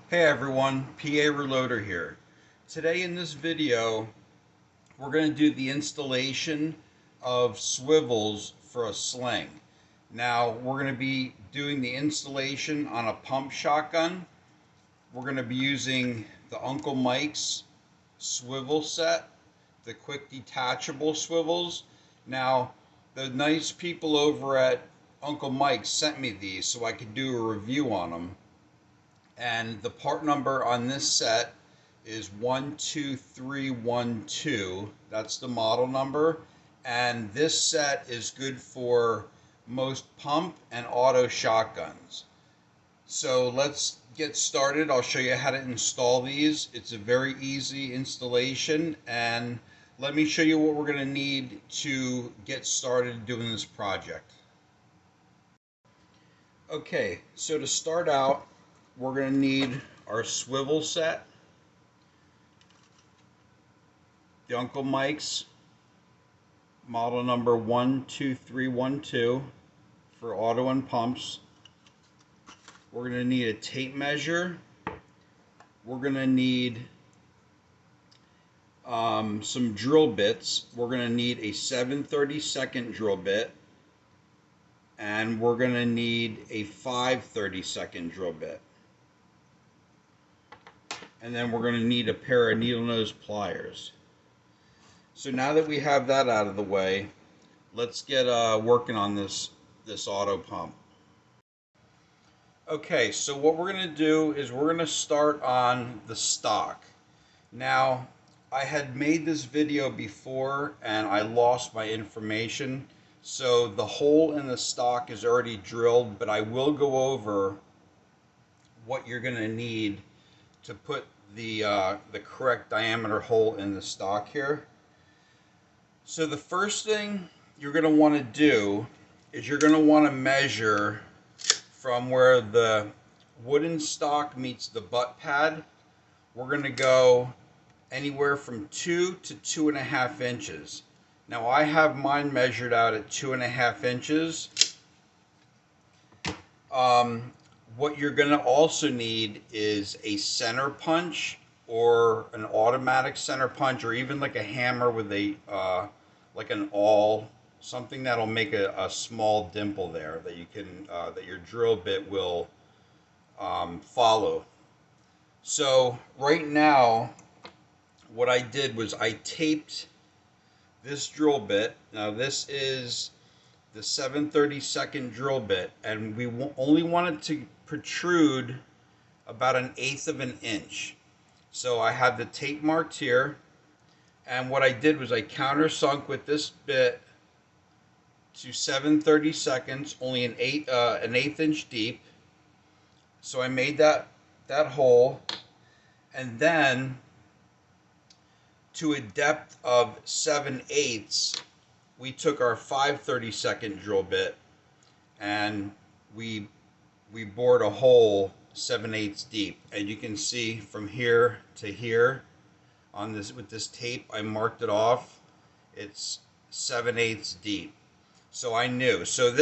Hey everyone, PA Reloader here. Today in this video, we're going to do the installation of swivels for a sling. Now, we're going to be doing the installation on a pump shotgun. We're going to be using the Uncle Mike's swivel set, the quick detachable swivels. Now, the nice people over at Uncle Mike's sent me these so I could do a review on them. And the part number on this set is 12312. That's the model number. And this set is good for most pump and auto shotguns. So let's get started. I'll show you how to install these. It's a very easy installation, and let me show you what we're going to need to get started doing this project. Okay, so to start out, we're going to need our swivel set, the Uncle Mike's model number 12312 for auto and pumps. We're going to need a tape measure. We're going to need some drill bits. We're going to need a 7/32 drill bit, and we're going to need a 5/32 drill bit. And then we're going to need a pair of needle nose pliers. So now that we have that out of the way, let's get working on this auto pump. Okay, so what we're going to do is we're going to start on the stock. Now, I had made this video before and I lost my information, so the hole in the stock is already drilled, but I will go over what you're going to need to put the correct diameter hole in the stock here. So the first thing you're going to want to do is you're going to want to measure from where the wooden stock meets the butt pad. We're going to go anywhere from 2 to 2.5 inches. Now I have mine measured out at 2.5 inches. What you're going to also need is a center punch, or an automatic center punch, or even like a hammer with a like an awl, something that'll make a small dimple there that you can that your drill bit will follow. So right now, what I did was I taped this drill bit. Now this is the 7/32 drill bit, and we only want it to protrude about 1/8 of an inch. So I have the tape marked here, and what I did was I countersunk with this bit to 7/32, only an eighth inch deep. So I made that hole, and then to a depth of 7/8, we took our 5/32 drill bit and we bored a hole 7/8 deep. And you can see from here to here on this, with this tape, I marked it off. It's 7/8 deep. So I knew. So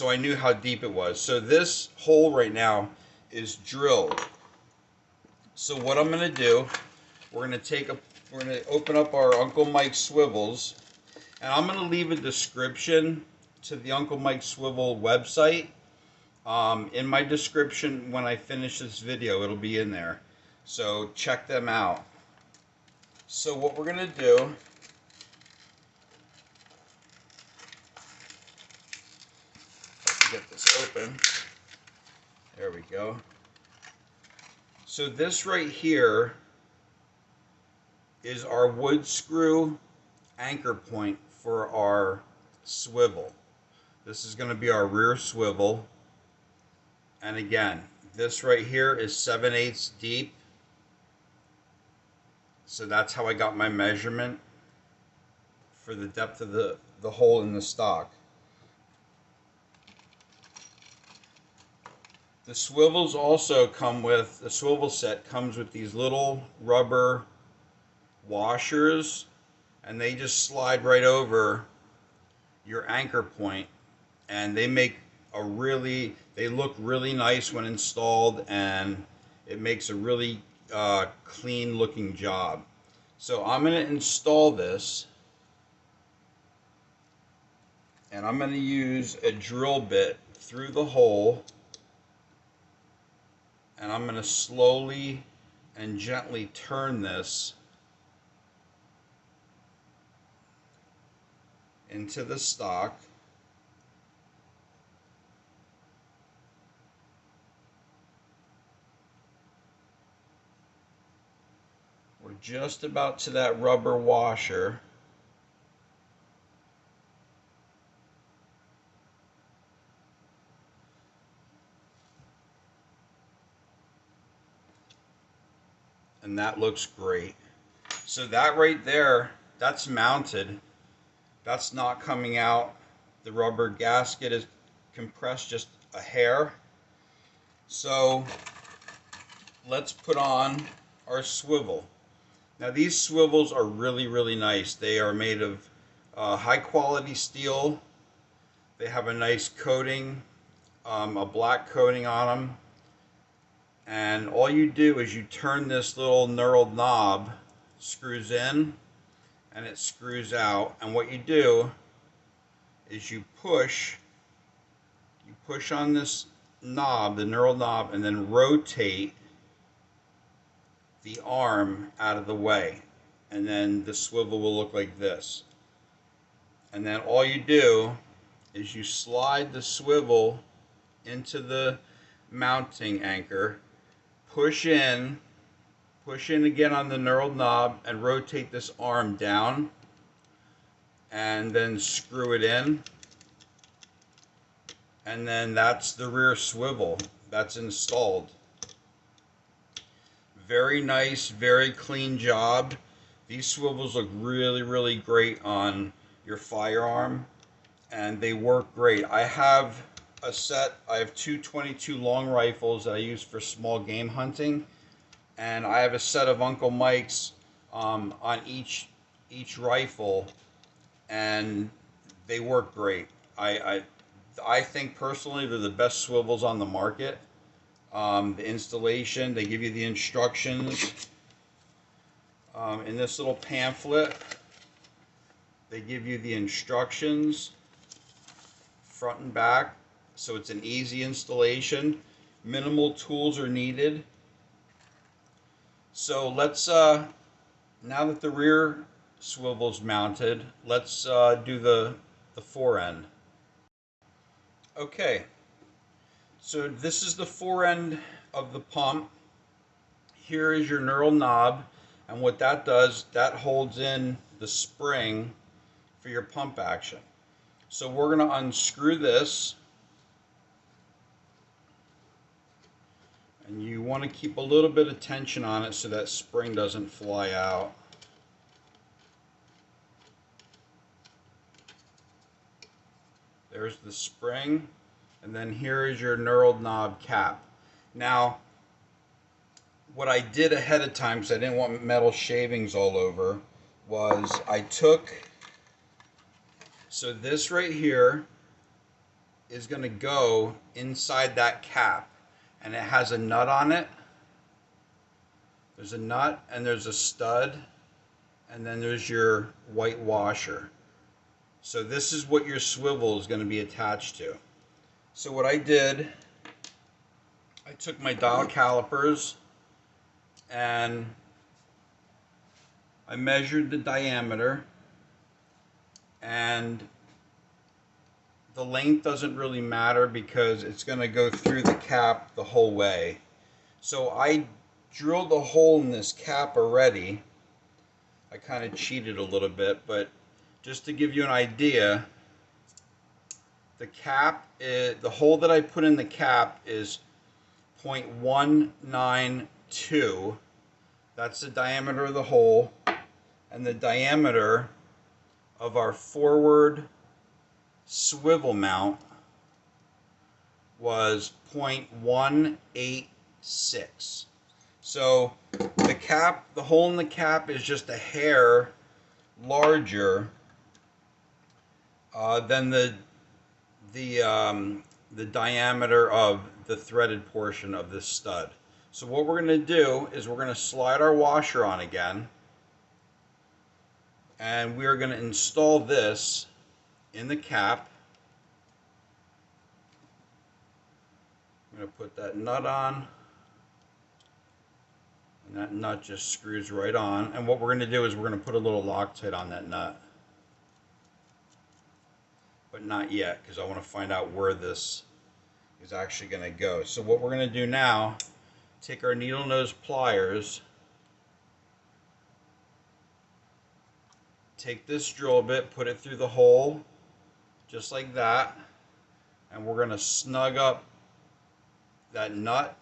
I knew how deep it was. So this hole right now is drilled. So what I'm going to do, we're going to open up our Uncle Mike's swivels, and I'm going to leave a description to the Uncle Mike's swivel website. In my description, when I finish this video, it'll be in there. So check them out. So what we're going to do, get this open. There we go. So this right here is our wood screw anchor point for our swivel. This is going to be our rear swivel. And again, this right here is 7/8 deep. So that's how I got my measurement for the depth of the hole in the stock. The swivels also come with, the swivel set comes with these little rubber washers, and they just slide right over your anchor point, and they make they look really nice when installed, and it makes a really clean looking job. So I'm going to install this, and I'm going to use a drill bit through the hole, and I'm going to slowly and gently turn this into the stock. We're just about to that rubber washer. And that looks great. So that right there, that's mounted. That's not coming out. The rubber gasket is compressed just a hair. So let's put on our swivel. Now these swivels are really, really nice. They are made of high quality steel. They have a nice coating, a black coating on them. And all you do is you turn this little knurled knob, screws in, and it screws out. And what you do is you push on this knob, the knurled knob, and then rotate the arm out of the way. And then the swivel will look like this. And then all you do is you slide the swivel into the mounting anchor, push in again on the knurled knob, and rotate this arm down, and then screw it in. And then that's the rear swivel that's installed. Very nice, very clean job. These swivels look really, really great on your firearm, and they work great. I have a set, I have two 22 long rifles that I use for small game hunting, and I have a set of Uncle Mike's on each rifle, and they work great. I think personally they're the best swivels on the market. The installation, they give you the instructions in this little pamphlet. They give you the instructions front and back, so it's an easy installation. Minimal tools are needed. So let's, now that the rear swivel's mounted, let's do the fore end. Okay, so this is the fore end of the pump. Here is your knurled knob, and what that does, that holds in the spring for your pump action. So we're going to unscrew this, and you want to keep a little bit of tension on it so that spring doesn't fly out. There's the spring, and then here is your knurled knob cap. Now, what I did ahead of time, because I didn't want metal shavings all over, was I took, so this right here is going to go inside that cap, and it has a nut on it. There's a nut, and there's a stud, and then there's your white washer. So this is what your swivel is going to be attached to. So what I did, I took my dial calipers and I measured the diameter, and the length doesn't really matter because it's going to go through the cap the whole way. So I drilled a hole in this cap already. I kind of cheated a little bit, but just to give you an idea, the cap, the hole that I put in the cap is 0.192. That's the diameter of the hole, and the diameter of our forward swivel mount was 0.186. So the cap, the hole in the cap is just a hair larger than the diameter of the threaded portion of this stud. So what we're going to do is we're going to slide our washer on again, and we are going to install this in the cap. I'm going to put that nut on, and that nut just screws right on. And what we're going to do is we're going to put a little Loctite on that nut, but not yet, because I want to find out where this is actually going to go. So what we're going to do now, take our needle nose pliers, take this drill bit, put it through the hole, just like that, and we're going to snug up that nut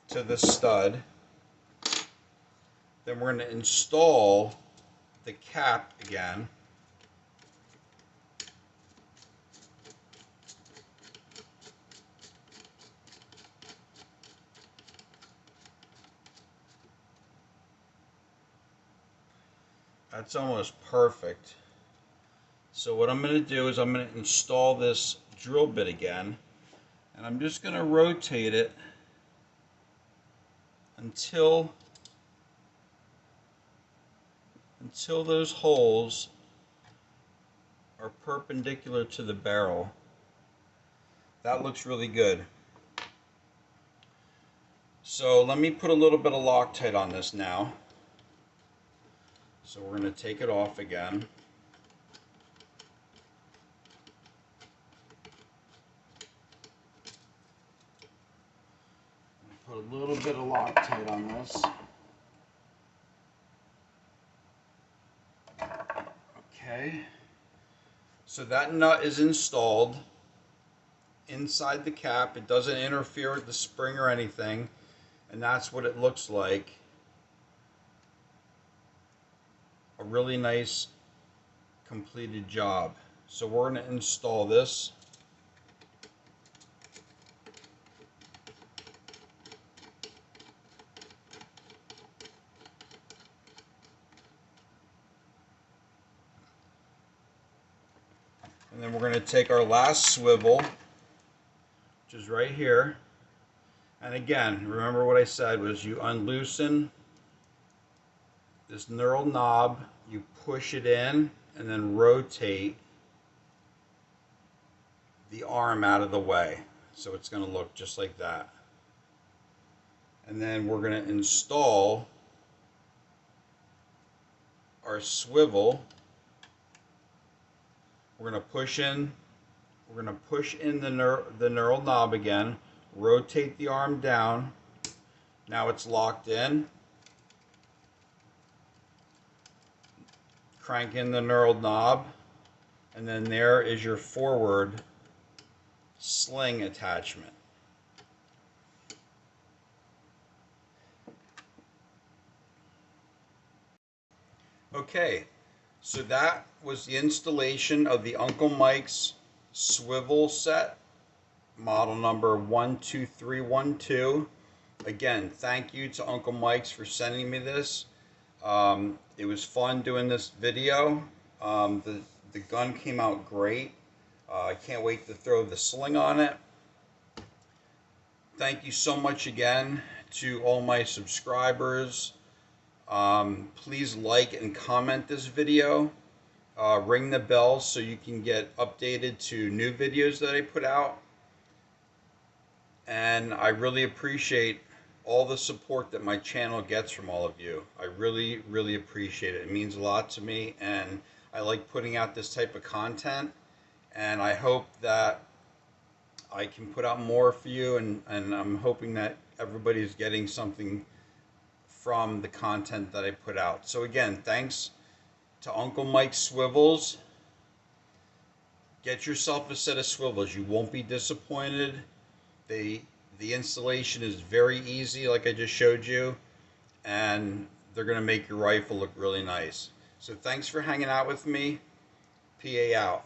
to the stud. Then we're going to install the cap again. That's almost perfect. So what I'm going to do is I'm going to install this drill bit again, and I'm just going to rotate it until those holes are perpendicular to the barrel. That looks really good. So let me put a little bit of Loctite on this now. So we're going to take it off again. Put a little bit of Loctite on this. Okay. So that nut is installed inside the cap. It doesn't interfere with the spring or anything. And that's what it looks like. A really nice completed job. So we're going to install this. And then we're going to take our last swivel, which is right here. And again, remember what I said was you unloosen this knurled knob, you push it in, and then rotate the arm out of the way. So it's going to look just like that. And then we're going to install our swivel. We're going to push in the knurled knob again, rotate the arm down. Now it's locked in. Crank in the knurled knob, and then there is your forward sling attachment. Okay, so that was the installation of the Uncle Mike's swivel set, model number 12312. Again, thank you to Uncle Mike's for sending me this. It was fun doing this video. The gun came out great. I can't wait to throw the sling on it. Thank you so much again to all my subscribers. Please like and comment this video. Ring the bell so you can get updated to new videos that I put out. And I really appreciate all the support that my channel gets from all of you. I really, really appreciate it. It means a lot to me, and I like putting out this type of content, and I hope that I can put out more for you, and I'm hoping that everybody's getting something from the content that I put out. So again, thanks to Uncle Mike Swivels. Get yourself a set of swivels. You won't be disappointed. The installation is very easy, like I just showed you, and they're going to make your rifle look really nice. So thanks for hanging out with me. PA out.